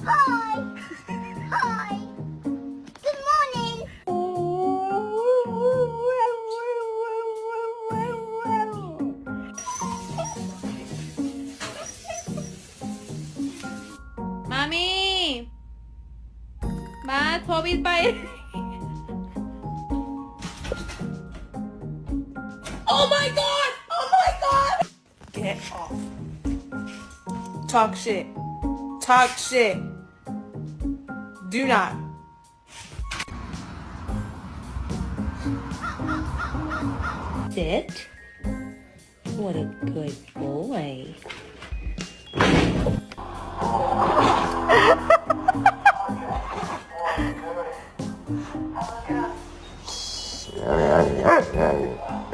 Hi. Hi. Good morning. Mommy มาโทรบินไป Oh my god Oh my god Get off Talk shit Talk shit Do not Sit. What a good boy.